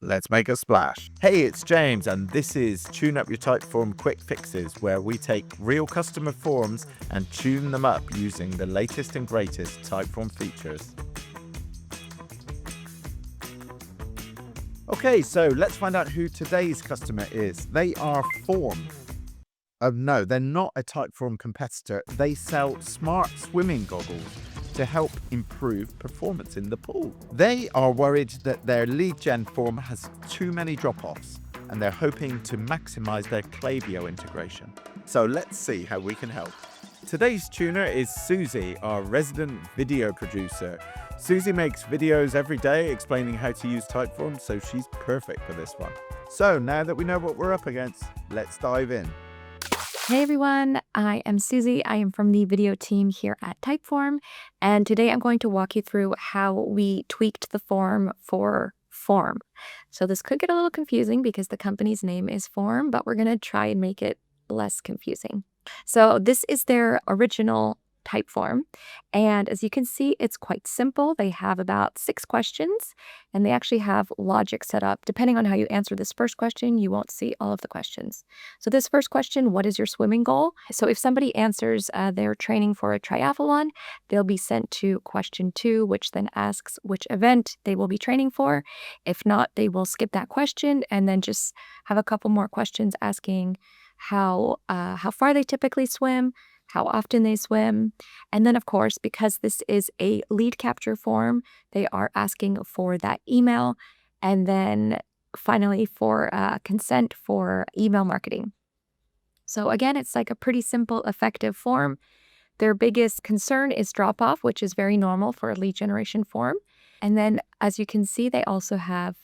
Let's make a splash. Hey, it's James, and this is Tune Up Your Typeform Quick Fixes, where we take real customer forms and tune them up using the latest and greatest Typeform features. Okay, so let's find out who today's customer is. They are Form. Oh no, they're not a Typeform competitor. They sell smart swimming goggles to help improve performance in the pool. They are worried that their lead gen form has too many drop-offs, and they're hoping to maximize their Klaviyo integration. So let's see how we can help. Today's tuner is Suzie, our resident video producer. Suzie makes videos every day explaining how to use Typeform, so she's perfect for this one. So now that we know what we're up against, let's dive in. Hey everyone, I am Suzie. I am from the video team here at Typeform, and today I'm going to walk you through how we tweaked the form for Form. So this could get a little confusing because the company's name is Form, but we're going to try and make it less confusing. So this is their original Typeform, and as you can see, it's quite simple. They have about 6 questions, and they actually have logic set up. Depending on how you answer this first question, you won't see all of the questions. So this first question, what is your swimming goal? So if somebody answers they're training for a triathlon, they'll be sent to question 2, which then asks which event they will be training for. If not, they will skip that question and then just have a couple more questions asking how far they typically swim, how often they swim. And then, of course, because this is a lead capture form, they are asking for that email. And then finally for consent for email marketing. So again, it's like a pretty simple, effective form. Their biggest concern is drop off, which is very normal for a lead generation form. And then as you can see, they also have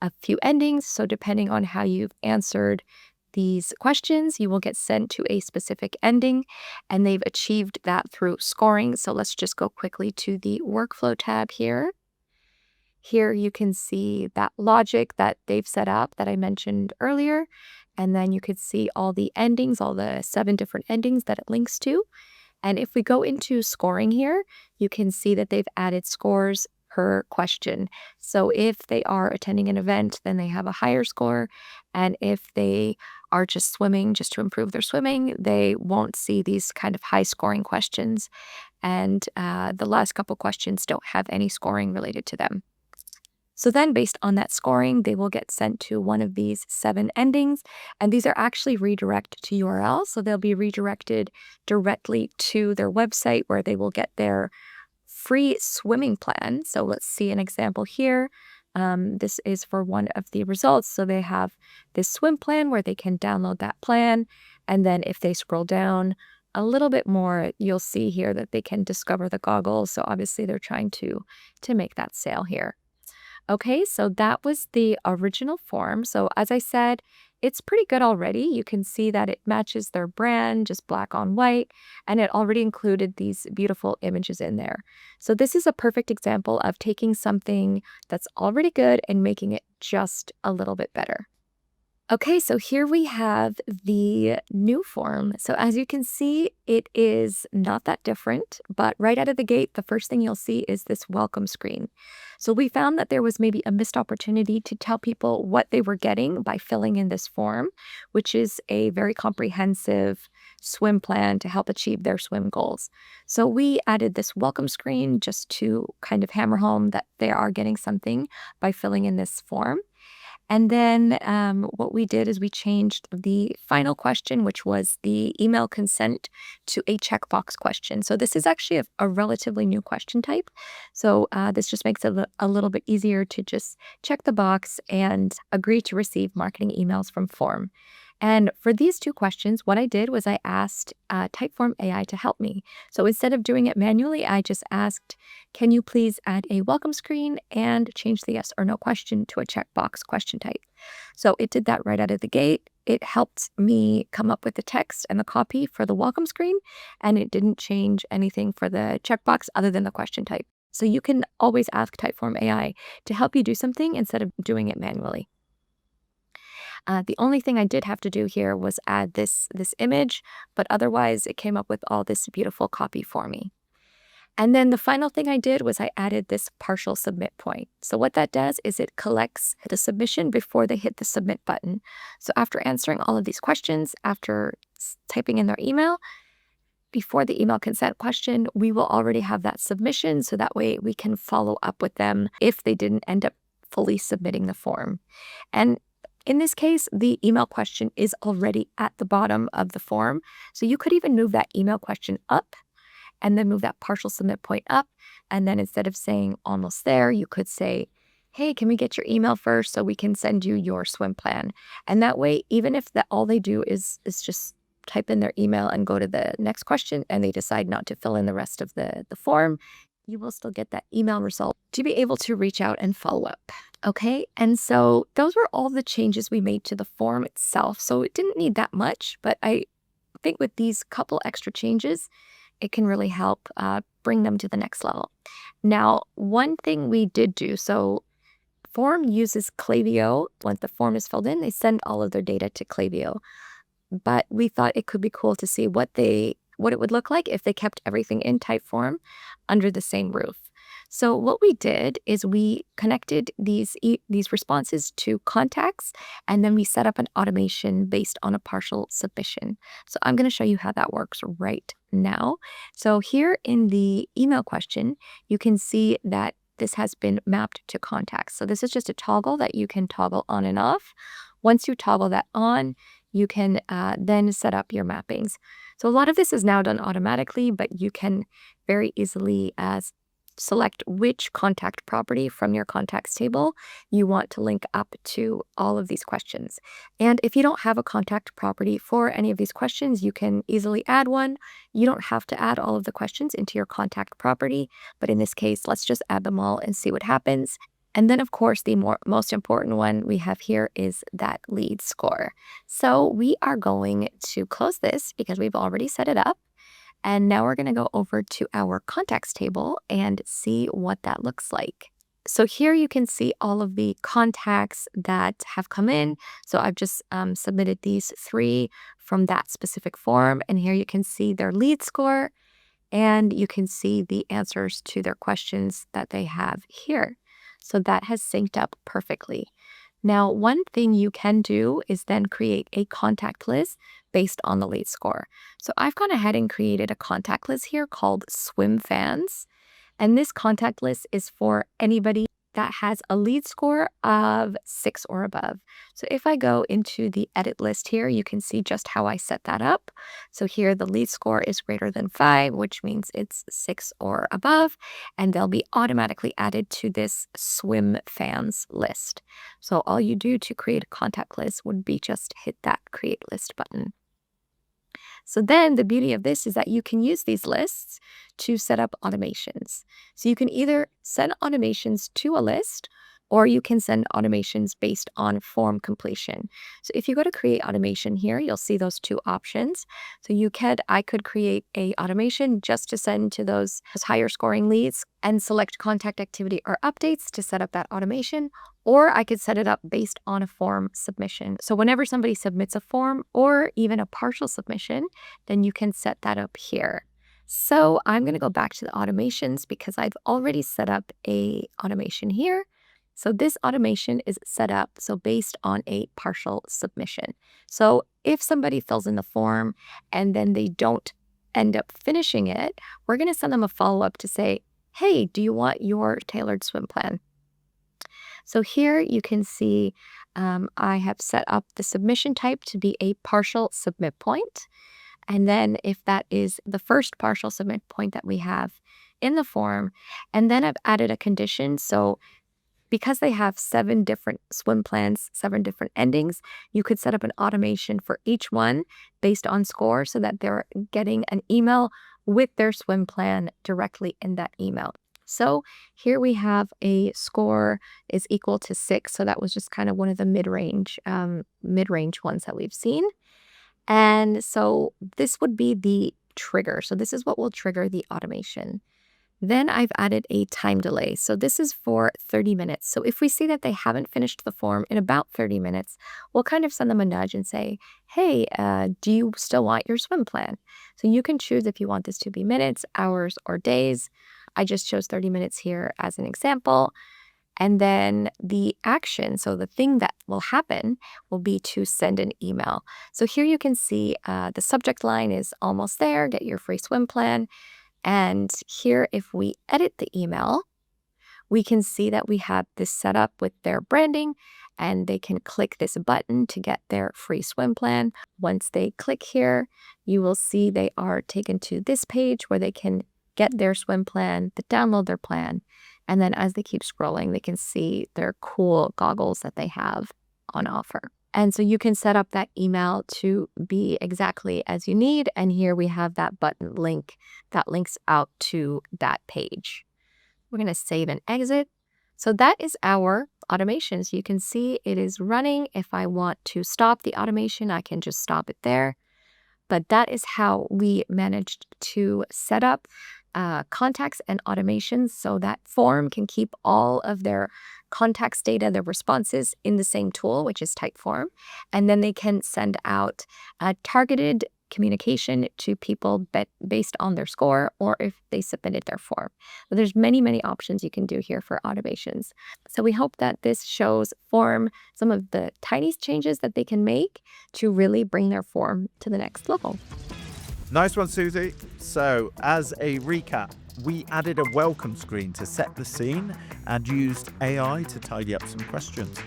a few endings. So depending on how you've answered these questions, you will get sent to a specific ending, and they've achieved that through scoring. So let's just go quickly to the workflow tab here. Here you can see that logic that they've set up that I mentioned earlier. And then you could see all the endings, all the 7 different endings that it links to. And if we go into scoring here, you can see that they've added scores per question. So if they are attending an event, then they have a higher score. And if they are just swimming, just to improve their swimming, they won't see these kind of high scoring questions. And the last couple questions don't have any scoring related to them. So then based on that scoring, they will get sent to one of these 7 endings. And these are actually redirected to URLs. So they'll be redirected directly to their website where they will get their free swimming plan. So let's see an example here. This is for one of the results. So they have this swim plan where they can download that plan. And then if they scroll down a little bit more, you'll see here that they can discover the goggles. So obviously they're trying to make that sale here. Okay, so that was the original form. So as I said, it's pretty good already. You can see that it matches their brand, just black on white, and it already included these beautiful images in there. So this is a perfect example of taking something that's already good and making it just a little bit better. Okay, so here we have the new form. So as you can see, it is not that different, but right out of the gate, the first thing you'll see is this welcome screen. So we found that there was maybe a missed opportunity to tell people what they were getting by filling in this form, which is a very comprehensive swim plan to help achieve their swim goals. So we added this welcome screen just to kind of hammer home that they are getting something by filling in this form. And then what we did is we changed the final question, which was the email consent, to a checkbox question. So this is actually a relatively new question type. So this just makes it a little bit easier to just check the box and agree to receive marketing emails from Form. And for these 2 questions, what I did was I asked Typeform AI to help me. So instead of doing it manually, I just asked, can you please add a welcome screen and change the yes or no question to a checkbox question type? So it did that right out of the gate. It helped me come up with the text and the copy for the welcome screen, and it didn't change anything for the checkbox other than the question type. So you can always ask Typeform AI to help you do something instead of doing it manually. The only thing I did have to do here was add this image, but otherwise it came up with all this beautiful copy for me. And then the final thing I did was I added this partial submit point. So what that does is it collects the submission before they hit the submit button. So after answering all of these questions, after typing in their email, before the email consent question, we will already have that submission. So that way we can follow up with them if they didn't end up fully submitting the form. And in this case, the email question is already at the bottom of the form. So you could even move that email question up and then move that partial submit point up. And then instead of saying almost there, you could say, hey, can we get your email first so we can send you your swim plan? And that way, even if all they do is just type in their email and go to the next question and they decide not to fill in the rest of the form, you will still get that email result to be able to reach out and follow up. Okay, and so those were all the changes we made to the form itself. So it didn't need that much, but I think with these couple extra changes, it can really help bring them to the next level. Now, one thing we did do, so Form uses Klaviyo. Once the form is filled in, they send all of their data to Klaviyo. But we thought it could be cool to see what it would look like if they kept everything in Typeform under the same roof. So what we did is we connected these responses to contacts, and then we set up an automation based on a partial submission. So I'm going to show you how that works right now. So here in the email question, you can see that this has been mapped to contacts. So this is just a toggle that you can toggle on and off. Once you toggle that on, you can then set up your mappings. So a lot of this is now done automatically, but you can very easily select which contact property from your contacts table you want to link up to all of these questions. And if you don't have a contact property for any of these questions, you can easily add one. You don't have to add all of the questions into your contact property, but in this case, let's just add them all and see what happens. And then, of course, the most important one we have here is that lead score. So we are going to close this because we've already set it up. And now we're going to go over to our contacts table and see what that looks like. So here you can see all of the contacts that have come in. So I've just submitted these 3 from that specific form. And here you can see their lead score and you can see the answers to their questions that they have here. So that has synced up perfectly. Now, one thing you can do is then create a contact list based on the lead score. So I've gone ahead and created a contact list here called Swim Fans. And this contact list is for anybody that has a lead score of 6 or above. So if I go into the edit list here, you can see just how I set that up. So here the lead score is greater than 5, which means it's 6 or above, and they'll be automatically added to this Swim Fans list. So all you do to create a contact list would be just hit that create list button. So then the beauty of this is that you can use these lists to set up automations. So you can either send automations to a list or you can send automations based on form completion. So if you go to create automation here, you'll see those 2 options. So I could create a automation just to send to those higher scoring leads and select contact activity or updates to set up that automation, or I could set it up based on a form submission. So whenever somebody submits a form or even a partial submission, then you can set that up here. So I'm going to go back to the automations because I've already set up a automation here. So this automation is set up based on a partial submission. So if somebody fills in the form and then they don't end up finishing it, we're going to send them a follow-up to say, hey, do you want your tailored swim plan? So here you can see I have set up the submission type to be a partial submit point. And then if that is the first partial submit point that we have in the form, and then I've added a condition. So because they have 7 different swim plans, 7 different endings, you could set up an automation for each one based on score so that they're getting an email with their swim plan directly in that email. So here we have a score is equal to 6. So that was just kind of one of the mid-range ones that we've seen. And so this would be the trigger. So this is what will trigger the automation. Then I've added a time delay. So this is for 30 minutes. So if we see that they haven't finished the form in about 30 minutes, we'll kind of send them a nudge and say, hey, do you still want your swim plan? So you can choose if you want this to be minutes, hours, or days. I just chose 30 minutes here as an example. And then the action, so the thing that will happen will be to send an email. So here you can see the subject line is almost there, get your free swim plan. And here, if we edit the email, we can see that we have this set up with their branding, and they can click this button to get their free swim plan. Once they click here, you will see they are taken to this page where they can get their swim plan, to download their plan. And then as they keep scrolling, they can see their cool goggles that they have on offer. And so you can set up that email to be exactly as you need. And here we have that button link that links out to that page. We're going to save and exit. So that is our automation. So you can see it is running. If I want to stop the automation, I can just stop it there. But that is how we managed to set up contacts and automations so that form can keep all of their contacts data, their responses in the same tool, which is Typeform. And then they can send out targeted communication to people based on their score or if they submitted their form. But there's many, many options you can do here for automations. So we hope that this shows form some of the tiny changes that they can make to really bring their form to the next level. Nice one, Suzie. So, as a recap, we added a welcome screen to set the scene and used AI to tidy up some questions.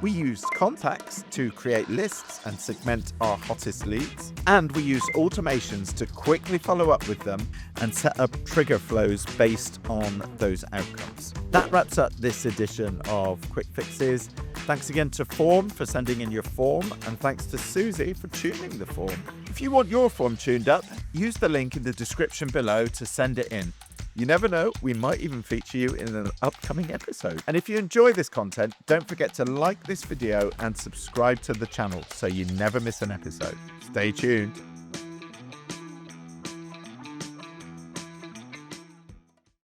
We used contacts to create lists and segment our hottest leads. And we used automations to quickly follow up with them and set up trigger flows based on those outcomes. That wraps up this edition of Quick Fixes. Thanks again to Form for sending in your form, and thanks to Suzie for tuning the form. If you want your form tuned up, use the link in the description below to send it in. You never know, we might even feature you in an upcoming episode. And if you enjoy this content, don't forget to like this video and subscribe to the channel so you never miss an episode. Stay tuned.